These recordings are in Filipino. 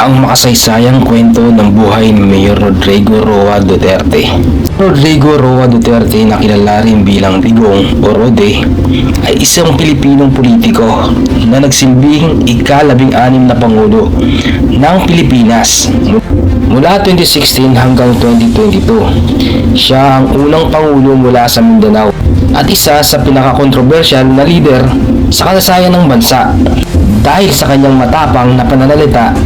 ang makasaysayang kwento ng buhay ni Mayor Rodrigo Roa Duterte. Rodrigo Roa Duterte, na kilala rin bilang Digong o Rode, ay isang Pilipinong politiko na nagsilbing ika-16 na Pangulo ng Pilipinas mula 2016 hanggang 2022. Siya ang unang Pangulo mula sa Mindanao at isa sa pinaka-kontrobersyal na leader sa kasaysayan ng bansa dahil sa kanyang matapang na pananalita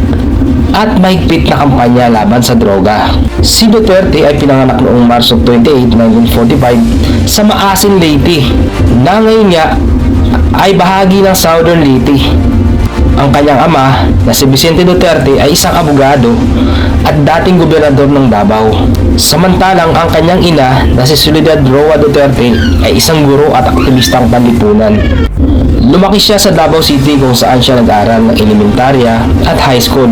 at mahigpit na kampanya laban sa droga. Si Duterte ay pinanganak noong Marso 28, 1945 sa Maasin, Leyte, na ngayon nga ay bahagi ng Southern Leyte. Ang kanyang ama na si Vicente Duterte ay isang abogado at dating gobernador ng Davao. Samantalang ang kanyang ina na si Soledad Roa Duterte ay isang guro at aktivistang panlipunan. Lumaki siya sa Davao City kung saan siya nag-aral ng elementarya at high school.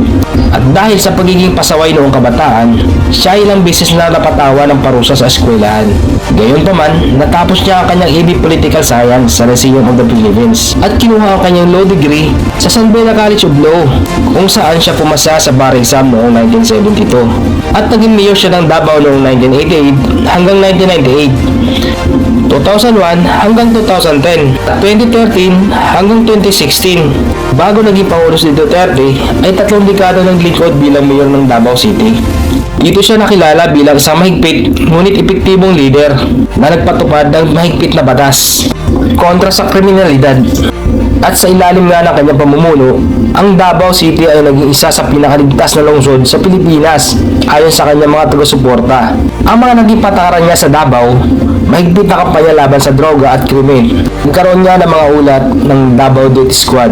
At dahil sa pagiging pasaway noong kabataan, siya ilang beses na napatawa ng parusa sa eskwelahan. Gayunpaman, natapos niya ang kanyang EB Political Science sa Lyceum of the Philippines at kinuha ang kanyang law degree sa San Beda College of Law, kung saan siya pumasa sa bar exam noong 1972. At naging mayor siya ng Davao noong 1988 hanggang 1998. 2001 hanggang 2010, 2013 hanggang 2016. Bago naging Pangulo si Duterte, ay 3 dekada ng lingkod bilang mayor ng Davao City. Dito siya nakilala bilang isang mahigpit ngunit epektibong leader na nagpatupad ng mahigpit na batas kontra sa kriminalidad. At sa ilalim nga ng kanyang pamumuno, ang Davao City ay naging isa sa pinakaligtas na lungsod sa Pilipinas ayon sa kanyang mga taga-suporta. Ang mga naging patakaran niya sa Davao, mahigpit na kampanya laban sa droga at krimen. Nagkaroon niya ng mga ulat ng Davao Death Squad,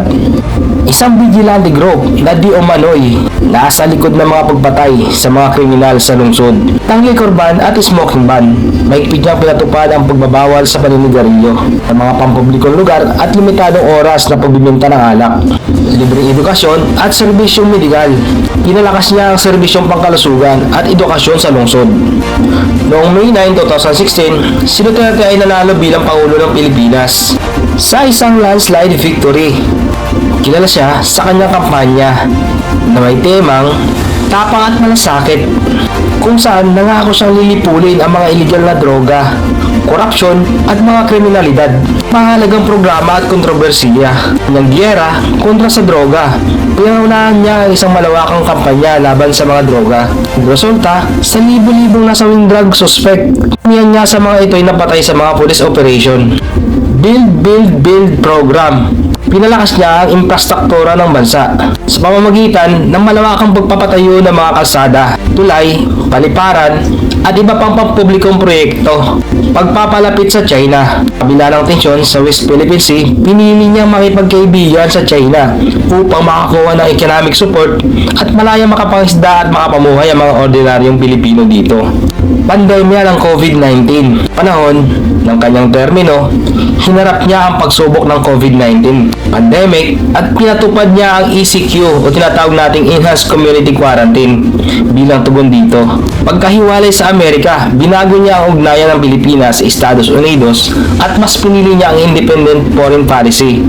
isang vigilante group na di umano'y nasa likod ng mga pagpatay sa mga kriminal sa lungsod. Tangi Corban at smoking ban, mahigpit niyang pinatupad ang pagbabawal sa paninigarilyo sa mga pampublikong lugar at limitadong oras na pagbibenta ng alak. Libreng edukasyon at serbisyong medikal. Pinalakas niya ang serbisyong pangkalusugan at edukasyon sa lungsod. Noong May 9, 2016, si Duterte ay nanalo bilang Pangulo ng Pilipinas sa isang landslide victory. Kilala siya sa kanyang kampanya na may temang tapang at malasakit, kung saan nangako siyang lilipulin ang mga illegal na droga, korupsyon at mga kriminalidad. Mahalagang programa at kontrobersiya ng giyera kontra sa droga. Pinangunahan niya ang isang malawakang kampanya laban sa mga droga. Resulta, sa libo-libong nasawing drug suspect, niya sa mga ito ay napatay sa mga police operation. Build program. Pinalakas niya ang infrastruktura ng bansa sa pamamagitan ng malawakang pagpapatayo ng mga kalsada, tulay, paliparan, at iba pang pampublikong proyekto. Pagpapalapit sa China. Kabila ng tensyon sa West Philippine Sea, pinili niyang makipagkaibigan sa China upang makakuha ng economic support at malayang makapangisda at makapamuhay ang mga ordinaryong Pilipino dito. Pandemya ng COVID-19. Panahon ng kanyang termino, hinarap niya ang pagsubok ng COVID-19 pandemic at pinatupad niya ang ECQ o tinatawag nating Enhanced Community Quarantine bilang tugon dito. Pagkahiwalay sa Amerika, binago niya ang ugnayan ng Pilipinas sa Estados Unidos at mas pinili niya ang independent foreign policy.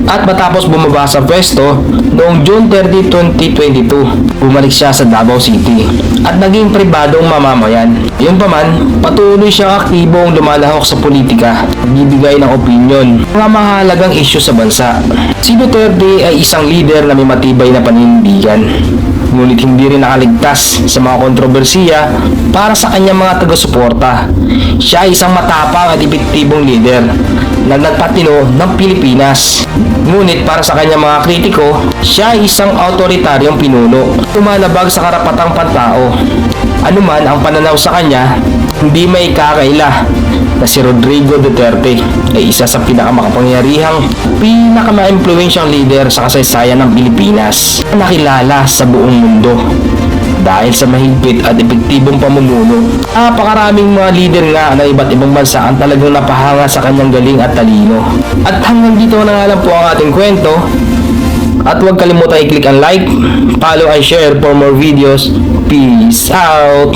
At matapos bumaba sa pwesto, noong June 30, 2022, bumalik siya sa Davao City at naging pribadong mamamayan. Gayunpaman, patuloy siyang aktibong lumalahok sa politika, nagbibigay ng opinyon mga mahalagang isyu sa bansa. Si Duterte ay isang leader na may matibay na paninindigan, ngunit hindi rin nakaligtas sa mga kontrobersiya para sa kanyang mga taga-suporta. Siya ay isang matapang at epektibong leader na nagpatino ng Pilipinas. Ngunit para sa kanyang mga kritiko, siya ay isang autoritaryong pinuno, tumalabag sa karapatang pantao. Anuman ang pananaw sa kanya, hindi may kakaila na si Rodrigo Duterte ay isa sa pinakamakapangyarihang, pinakama-impluensyang leader sa kasaysayan ng Pilipinas na nakilala sa buong mundo. Dahil sa mahigpit at epektibong pamumuno, napakaraming mga leader nga ng iba't ibang bansa ang talagang napahanga sa kanyang galing at talino. At hanggang dito na nga lang po ang ating kwento. At huwag kalimutan i-click ang like, follow and share for more videos. Peace out!